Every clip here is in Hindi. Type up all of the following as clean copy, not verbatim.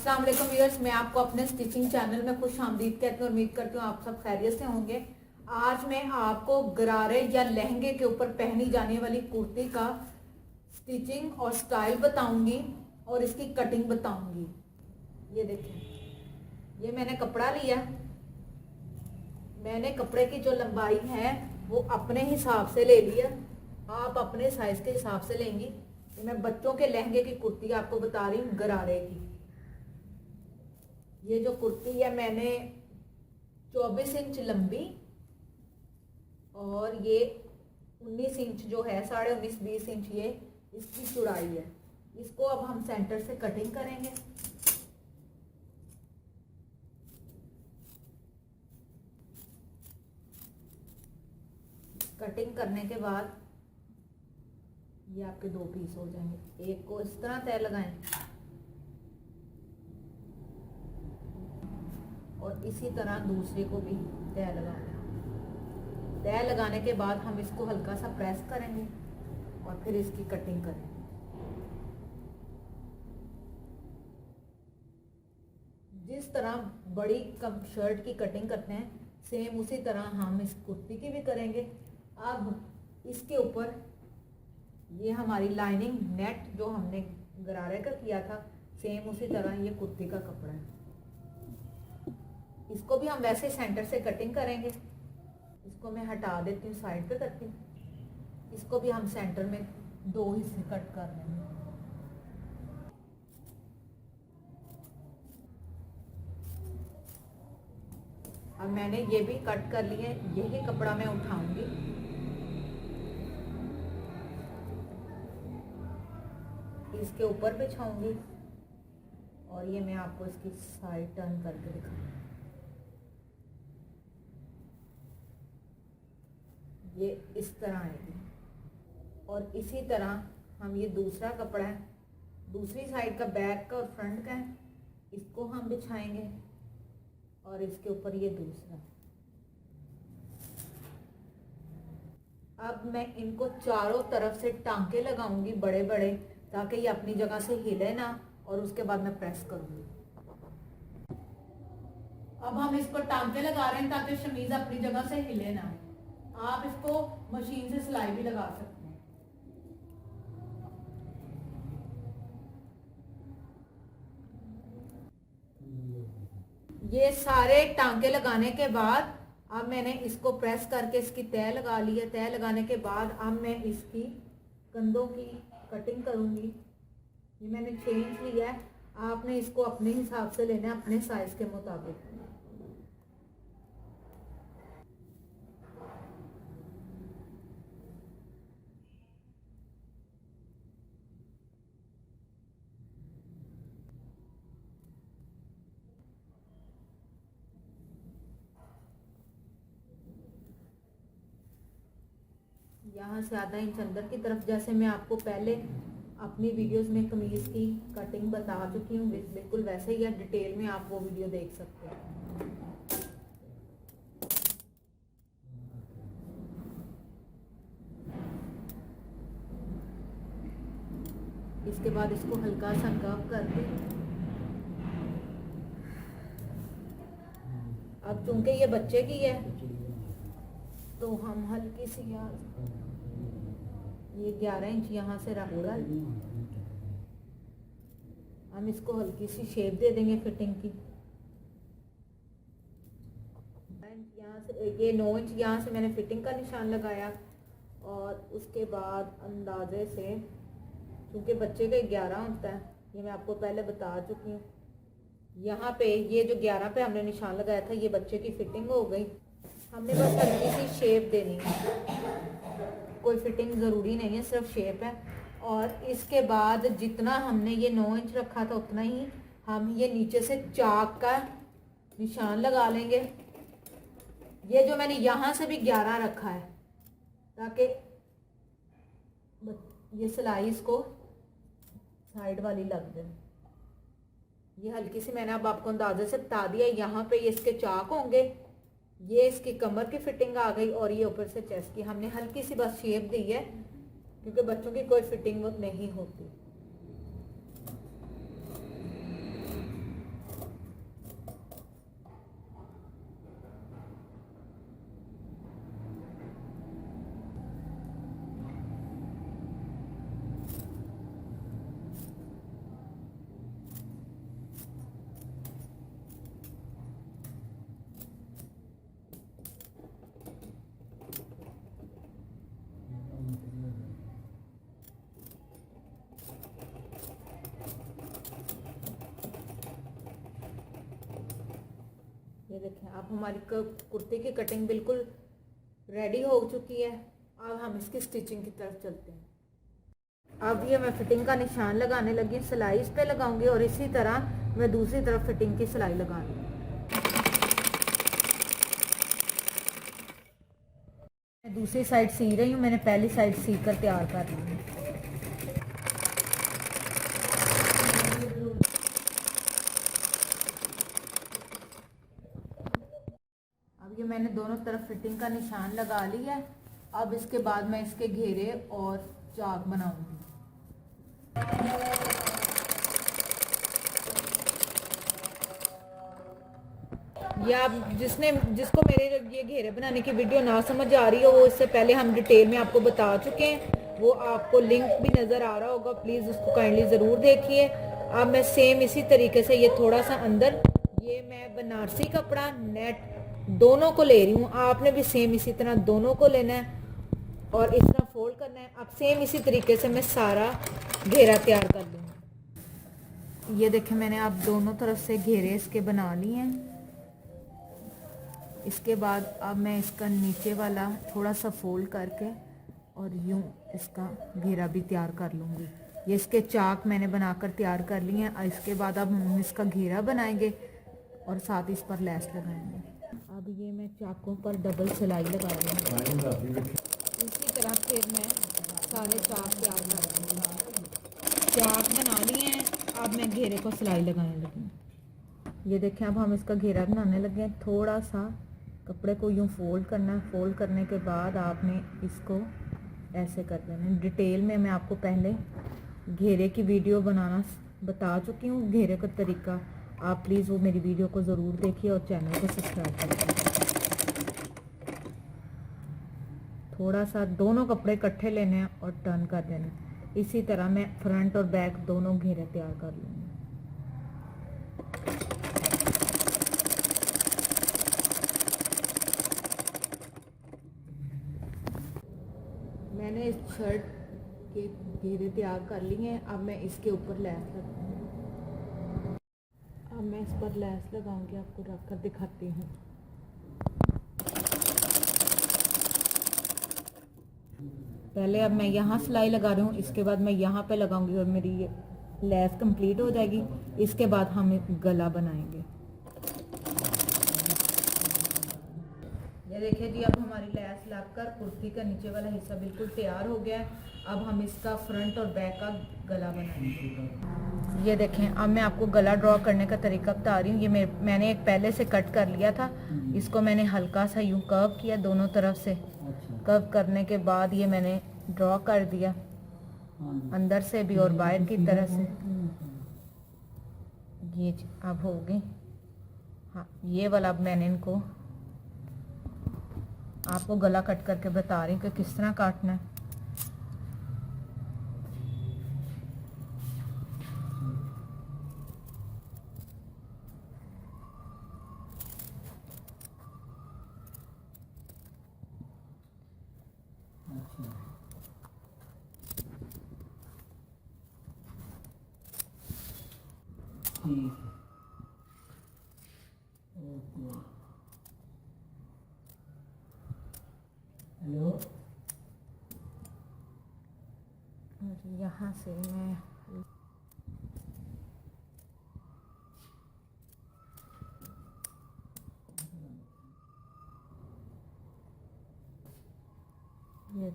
अस्सलाम वालेकुम व्यूअर्स, मैं आपको अपने स्टिचिंग चैनल में खुश आमदीद कहती हूँ। उम्मीद करती हूँ आप सब खैरियत से होंगे। आज मैं आपको गरारे या लहंगे के ऊपर पहनी जाने वाली कुर्ती का स्टिचिंग और स्टाइल बताऊंगी और इसकी कटिंग बताऊंगी। ये देखें, ये मैंने कपड़ा लिया। मैंने कपड़े की जो लंबाई है वो अपने हिसाब से ले लिया। आप अपने साइज के हिसाब से लेंगी। मैं बच्चों के लहंगे की कुर्ती आपको बता रही हूँ, गरारे की। ये जो कुर्ती है मैंने 24 इंच लंबी और ये 19 इंच जो है, 19.5-20 इंच ये इसकी चौड़ाई है। इसको अब हम सेंटर से कटिंग करेंगे। कटिंग करने के बाद ये आपके दो पीस हो जाएंगे। एक को इस तरह तय लगाएं और इसी तरह दूसरे को भी तय लगाना। तय लगाने के बाद हम इसको हल्का सा प्रेस करेंगे और फिर इसकी कटिंग करेंगे। जिस तरह बड़ी कम शर्ट की कटिंग करते हैं, सेम उसी तरह हम इस कुर्ती की भी करेंगे। अब इसके ऊपर ये हमारी लाइनिंग नेट जो हमने गरारे का किया था, सेम उसी तरह ये कुर्ती का कपड़ा है। इसको भी हम वैसे सेंटर से कटिंग करेंगे। इसको मैं हटा देती हूँ, साइड पे करती हूँ। इसको भी हम सेंटर में दो हिस्से कट कर लेंगे। अब मैंने ये भी कट कर लिए। यही कपड़ा मैं उठाऊंगी, इसके ऊपर बिछाऊंगी और ये मैं आपको इसकी साइड टर्न करके दिखाऊंगी। ये इस तरह आएगी और इसी तरह हम ये दूसरा कपड़ा है, दूसरी साइड का बैक का और फ्रंट का है, इसको हम बिछाएंगे और इसके ऊपर ये दूसरा। अब मैं इनको चारों तरफ से टांके लगाऊंगी बड़े बड़े, ताकि ये अपनी जगह से हिले ना, और उसके बाद मैं प्रेस करूंगी। अब हम इसको टांके लगा रहे हैं ताकि शमीज अपनी जगह से हिले ना। आप इसको मशीन से सिलाई भी लगा सकते हैं। ये सारे टांके लगाने के बाद अब मैंने इसको प्रेस करके इसकी तय लगा ली है। तय लगाने के बाद अब मैं इसकी कंधों की कटिंग करूंगी। ये मैंने 6 इंच लिया है। आपने इसको अपने हिसाब से लेना है, अपने साइज के मुताबिक। यहाँ से आधा इंच अंदर की तरफ, जैसे मैं आपको पहले अपनी वीडियोस में कमीज की कटिंग बता चुकी हूँ, बिल्कुल वैसे ही है। डिटेल में आप वो वीडियो देख सकते हैं। इसके बाद इसको हल्का सा कर्व करके, अब चूंकि ये बच्चे की है तो हम हल्की सी ये 11 इंच यहाँ से रखकर हम इसको हल्की सी शेप दे देंगे फिटिंग की। यहाँ से ये 9 इंच यहाँ से मैंने फिटिंग का निशान लगाया और उसके बाद अंदाजे से, क्योंकि बच्चे का 11 होता है, ये मैं आपको पहले बता चुकी हूँ। यहाँ पे ये जो 11 पे हमने निशान लगाया था, ये बच्चे की फिटिंग हो गई। हमने बस हल्की सी शेप देनी है, कोई फिटिंग ज़रूरी नहीं है, सिर्फ शेप है। और इसके बाद जितना हमने ये 9 इंच रखा था उतना ही हम ये नीचे से चाक का निशान लगा लेंगे। ये जो मैंने यहाँ से भी 11 रखा है ताकि ये सिलाई इसको साइड वाली लग जाए। ये हल्की सी मैंने अब आपको अंदाजे से बता दिया। यहाँ पे ये इसके चाक होंगे, ये इसकी कमर की फिटिंग आ गई और ये ऊपर से चेस्ट की हमने हल्की सी बस शेप दी है, क्योंकि बच्चों की कोई फिटिंग नहीं होती। ये देखें अब हमारी कुर्ते की कटिंग बिल्कुल रेडी हो चुकी है। अब हम इसकी स्टिचिंग की तरफ चलते हैं। अब ये मैं फिटिंग का निशान लगाने लगी, सिलाई इस पे लगाऊंगी और इसी तरह मैं दूसरी तरफ फिटिंग की सिलाई लगा लूँगी। मैं दूसरी साइड सी रही हूँ, मैंने पहली साइड सी कर तैयार कर ली है। अब ये मैंने दोनों तरफ फिटिंग का निशान लगा लिया है। अब इसके बाद मैं इसके घेरे और चाक बनाऊंगी। या जिसको मेरे ये घेरे बनाने की वीडियो ना समझ आ रही हो, वो इससे पहले हम डिटेल में आपको बता चुके हैं, वो आपको लिंक भी नज़र आ रहा होगा, प्लीज़ उसको काइंडली ज़रूर देखिए। अब मैं सेम इसी तरीके से ये थोड़ा सा अंदर, ये मैं बनारसी कपड़ा नेट दोनों को ले रही हूँ, आपने भी सेम इसी तरह दोनों को लेना है और इस तरह फोल्ड करना है। अब सेम इसी तरीके से मैं सारा घेरा तैयार कर लूँगी। ये देखें मैंने आप दोनों तरफ से घेरे इसके बना लिए हैं। इसके बाद अब मैं इसका नीचे वाला थोड़ा सा फोल्ड करके और यूं इसका घेरा भी तैयार कर लूँगी। ये इसके चाक मैंने बनाकर तैयार कर लिए हैं। इसके बाद अब हम इसका घेरा बनाएंगे और साथ इस पर लैस लगाएंगे। अब ये मैं चाकों पर डबल सिलाई लगा रही हूँ। इसी तरह फिर मैं सारे चाक तैयार कर दूँगी। चाक बना लिए हैं, अब मैं घेरे को सिलाई लगाने लगी। ये देखें अब हम इसका घेरा बनाने लगे हैं। थोड़ा सा कपड़े को यूं फोल्ड करना है, फोल्ड करने के बाद आपने इसको ऐसे कर देना है। डिटेल में मैं आपको पहले घेरे की वीडियो बनाना बता चुकी हूँ, घेरे का तरीका। आप प्लीज़ वो मेरी वीडियो को ज़रूर देखिए और चैनल को सब्सक्राइब करिए। थोड़ा सा दोनों कपड़े इकट्ठे लेने हैं और टर्न कर देना है। इसी तरह मैं फ्रंट और बैक दोनों घेरे तैयार कर लूँगी। मैंने इस शर्ट के घेरे तैयार कर लिए हैं। अब मैं इसके ऊपर लैस लगाऊंगी। अब मैं इस पर लैस लगाऊंगी, आपको रख कर दिखाती हूँ। पहले अब मैं यहाँ सिलाई लगा रही हूँ, इसके बाद मैं यहाँ पे लगाऊंगी और मेरी ये लैस कंप्लीट हो जाएगी। इसके बाद हम गला बनाएंगे। ये देखिए जी, अब हमारी लैस लगकर कुर्ती का नीचे वाला हिस्सा बिल्कुल तैयार हो गया है। अब हम इसका फ्रंट और बैक का गला बनाएंगे। ये देखें अब मैं आपको गला ड्रॉ करने का तरीका बता रही हूँ। ये मैंने एक पहले से कट कर लिया था, इसको मैंने हल्का सा यूं कर्व किया दोनों तरफ से। कर्व करने के बाद ये मैंने ड्रॉ कर दिया अंदर से भी और बाहर की तरफ से। ये अब हो गई। हाँ, ये वाला अब मैंने इनको आपको गला कट करके बता रही हूँ कि किस तरह काटना है। हेलो, यहाँ से मैं ये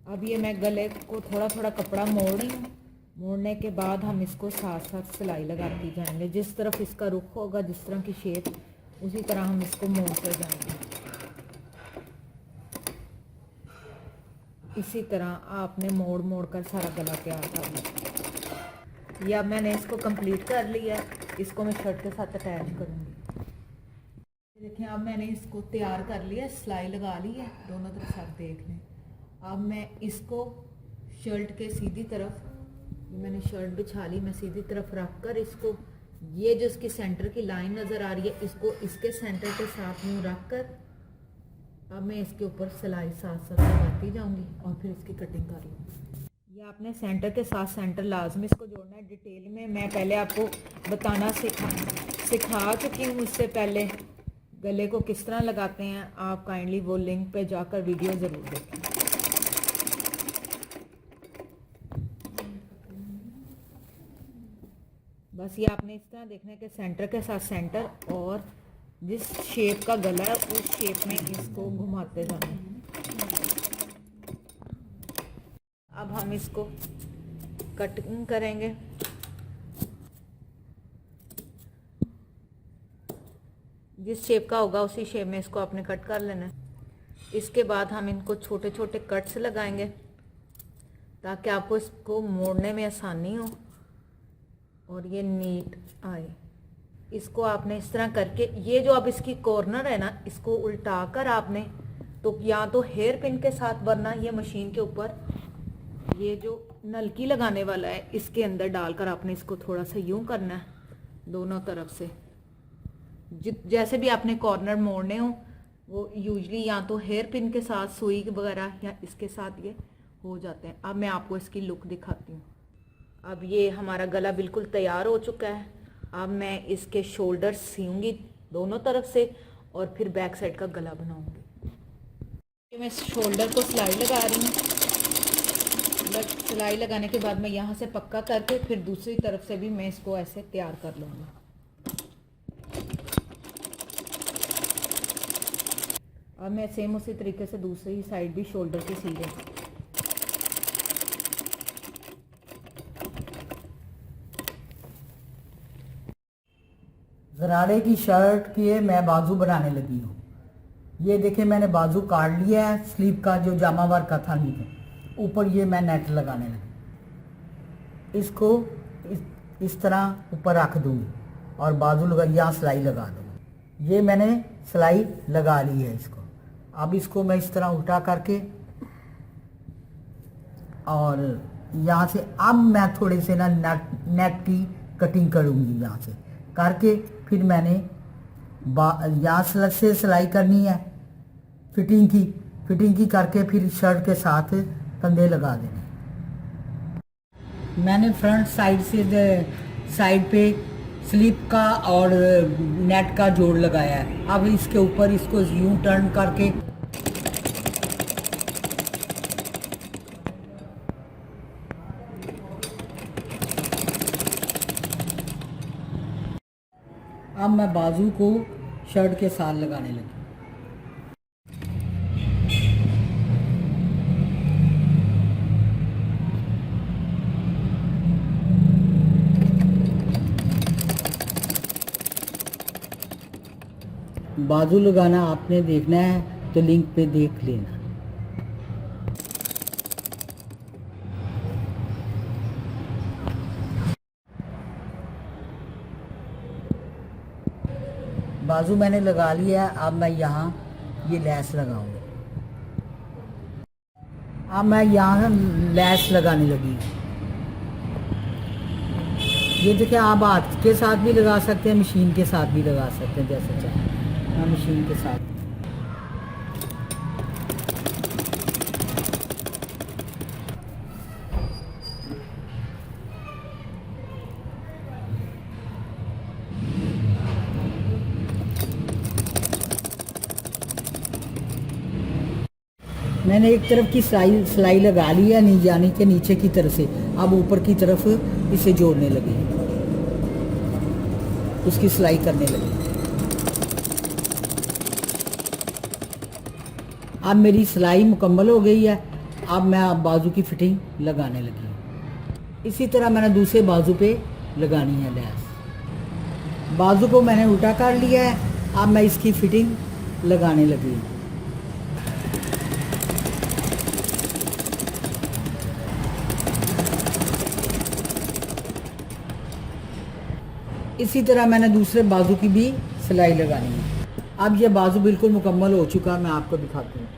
अब ये मैं गले को थोड़ा थोड़ा कपड़ा मोड़ रही हूँ। मोड़ने के बाद हम इसको साथ साथ सिलाई लगाती जाएंगे। जिस तरफ इसका रुख होगा, जिस तरह की शेप, उसी तरह हम इसको मोड़ते जाएंगे। इसी तरह आपने मोड़ मोड़ कर सारा गला तैयार कर लिया। या मैंने इसको कंप्लीट कर लिया, इसको मैं शर्ट के साथ अटैच करूँगी। देखिए अब मैंने इसको तैयार कर लिया, सिलाई लगा ली है, दोनों तरफ आप देख लें। अब मैं इसको शर्ट के सीधी तरफ, मैंने शर्ट बिछा ली, मैं सीधी तरफ रख कर इसको ये जो इसकी सेंटर की लाइन नज़र आ रही है, इसको इसके सेंटर के साथ यूँ रख कर अब मैं इसके ऊपर सिलाई साथ साथ लगाती जाऊंगी और फिर इसकी कटिंग कर लूँगी। ये आपने सेंटर के साथ सेंटर लाजमी इसको जोड़ना है। डिटेल में मैं पहले आपको बताना सिखा चुकी हूँ इससे पहले गले को किस तरह लगाते हैं। आप काइंडली वो लिंक पे जाकर वीडियो ज़रूर देखें। बस ये आपने इस तरह देखना है कि सेंटर के साथ सेंटर और जिस शेप का गला है उस शेप में इसको घुमाते जाना है। अब हम इसको कटिंग करेंगे। जिस शेप का होगा उसी शेप में इसको आपने कट कर लेना है। इसके बाद हम इनको छोटे छोटे कट्स लगाएंगे ताकि आपको इसको मोड़ने में आसानी हो और ये नीट आए। इसको आपने इस तरह करके ये जो अब इसकी कॉर्नर है ना, इसको उल्टा कर आपने तो या तो हेयर पिन के साथ, वरना ये मशीन के ऊपर ये जो नलकी लगाने वाला है इसके अंदर डालकर आपने इसको थोड़ा सा यूं करना है दोनों तरफ से। जैसे भी आपने कॉर्नर मोड़ने हो वो यूजली या तो हेयर पिन के साथ सुई वगैरह या इसके साथ ये हो जाते हैं। अब मैं आपको इसकी लुक दिखाती हूँ। अब ये हमारा गला बिल्कुल तैयार हो चुका है। अब मैं इसके शोल्डर सीऊंगी दोनों तरफ से और फिर बैक साइड का गला बनाऊंगी। मैं शोल्डर को सिलाई लगा रही हूँ। सिलाई लगाने के बाद मैं यहाँ से पक्का करके फिर दूसरी तरफ से भी मैं इसको ऐसे तैयार कर लूँगी। अब मैं सेम उसी तरीके से दूसरी साइड भी शोल्डर की सी रही हूँ। गरारे की शर्ट के मैं बाजू बनाने लगी हूँ। ये देखिए मैंने बाजू काट लिया है। स्लीव का जो जामा वर्क का था नीचे, ऊपर ये मैं नेट लगाने लगी। इसको इस तरह ऊपर रख दूँगी और बाजू लगा, यहाँ सिलाई लगा दूँगी। ये मैंने सिलाई लगा ली है इसको। अब इसको मैं इस तरह उल्टा करके और यहाँ से अब मैं थोड़े से ना नेट की कटिंग करूँगी। यहाँ से करके फिर मैंने यहाँ से सिलाई करनी है फिटिंग की करके फिर शर्ट के साथ कंधे लगा देने। मैंने फ्रंट साइड से साइड पे स्लिप का और नेट का जोड़ लगाया है। अब इसके ऊपर इसको यूं टर्न करके अब मैं बाजू को शर्ट के साथ लगाने लगी। बाजू लगाना आपने देखना है तो लिंक पे देख लेना। बाजू मैंने लगा लिया है। अब मैं यहाँ ये लैस लगाऊंगा। अब मैं यहाँ लैस लगाने लगी। ये देखिए आप हाथ के साथ भी लगा सकते हैं, मशीन के साथ भी लगा सकते हैं, जैसे चाहे। मैं मशीन के साथ मैंने एक तरफ की सिलाई लगा ली है, नहीं जाने के नीचे की तरफ से। अब ऊपर की तरफ इसे जोड़ने लगी, उसकी सिलाई करने लगी। अब मेरी सिलाई मुकम्मल हो गई है। अब मैं बाजू की फिटिंग लगाने लगी। इसी तरह मैंने दूसरे बाजू पे लगानी है लैस। बाजू को मैंने उल्टा कर लिया है। अब मैं इसकी फिटिंग लगाने लगी। इसी तरह मैंने दूसरे बाजू की भी सिलाई लगानी है। अब ये बाजू बिल्कुल मुकम्मल हो चुका है, मैं आपको दिखाती हूँ।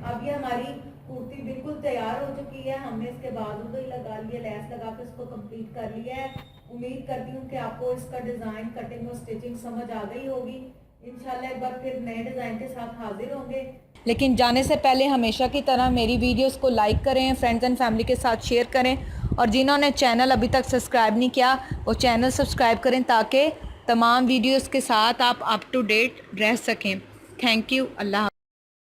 अब ये हमारी कुर्ती बिल्कुल तैयार हो चुकी है। की है, हमने इसके बाजू भी लगा लिया, लेस लगा के इसको कंप्लीट कर लिया है। उम्मीद करती हूँ कि आपको इसका डिज़ाइन, कटिंग और स्टिचिंग समझ आ गई होगी। इंशाल्लाह एक बार फिर नए डिज़ाइन के साथ हाजिर होंगे। लेकिन जाने से पहले हमेशा की तरह मेरी वीडियोस को लाइक करें, फ्रेंड्स एंड फैमिली के साथ शेयर करें, और जिन्होंने चैनल अभी तक सब्सक्राइब नहीं किया वो चैनल सब्सक्राइब करें ताकि तमाम वीडियोस के साथ आप अप टू डेट रह सकें। Thank you. अल्लाह।